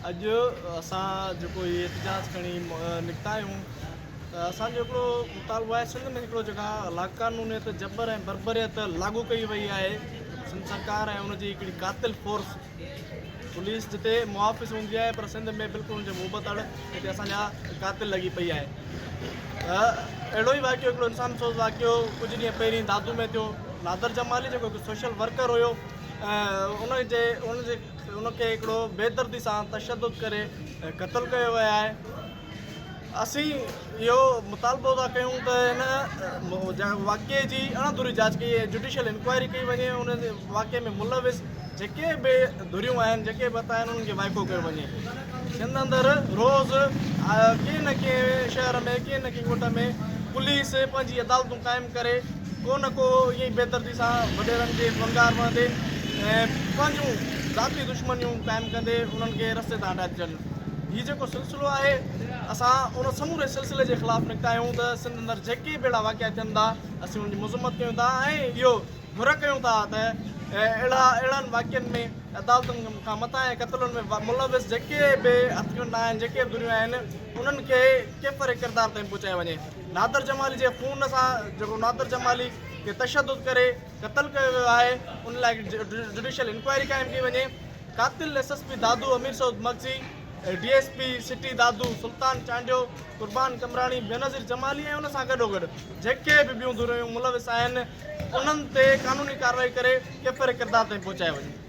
अॼु असां जेको इहे एहतिजाज खणी निकिता आहियूं त असांजो हिकिड़ो मुतालबो आहे सिंध में हिकिड़ो जेका लाक़ानूनियत जबर ऐं बरबरियत लागू कई वई आहे। सिंध सरकार ऐं उनजी हिकिड़ी कातिल फोर्स पुलिस जिते मुआफ़िस हूंदी आहे पर सिंध में बिल्कुलु हुनजे मुहबतड़ हिते असांजा कातिल लॻी पई आहे। अहिड़ो ई वाक़ियो हिकिड़ो इंसान सोज़ वाक़ियो कुझु ॾींहं पहिरीं दादू में थियो। नादर जमाली जेको हिकु सोशल वर्कर हुयो उनखे हिकिड़ो बेदर्दी सां तशद्दुद करे क़तल कयो वियो आहे। असीं इहो मुतालबो था कयूं त हिन वाक़े जी अणधुरी जांच कई जुडिशियल इंक्वायरी कई वञे। उन वाक़े में मुलविस जेके बि धुरियूं आहिनि जेके बि आहिनि उन्हनि खे वाइको कयो वञे। सिंध अंदरि रोज़ु कंहिं न कंहिं शहर में कंहिं न कंहिं ॻोठ में पुलिस पंहिंजी अदालतूं क़ाइमु करे को न को ईअं ई बेदर्दी सां वॾेरनि जे वंगार वहंदे ऐं पंहिंजूं ज़ाती दुश्मनियूं क़ाइमु कंदे उन्हनि खे रस्ते तां हटाए अचनि। हीउ जेको सिलसिलो आहे असां उन समूरे सिलसिले जे ख़िलाफ़ु निकिता आहियूं त सिंध अंदरि जेके बि अहिड़ा वाक़िया थियनि था असीं उनजी मज़म्मत कयूं था ऐं इहो घुर कयूं था त अहिड़नि वाक़ियनि में अदालतुनि खां मथां ऐं क़तलुनि में मुलविस जेके बि हथिकंडा आहिनि जेके बि धुरियूं आहिनि उन्हनि खे केफ़र किरदार ताईं पहुचाए वञे। नादर जमाली जे खून सां जेको नादर जमाली खे तशद्दुद करे क़तल कयो वियो आहे उन लाइ जुडिशियल इंक्वायरी क़ाइमु कई वञे। कातिल SSP दादू अमीर सऊद मगज़ी DSP सिटी दादू सुल्तान चांडियो कुर्बान कमराणी बेनज़ीर जमाली ऐं उन सां गॾोगॾु जेके बि ॿियूं धुरियूं मुलविस आहिनि उन्हनि ते क़ानूनी कार्रवाई करे केफ़र किरदार ताईं पहुचाए वञे।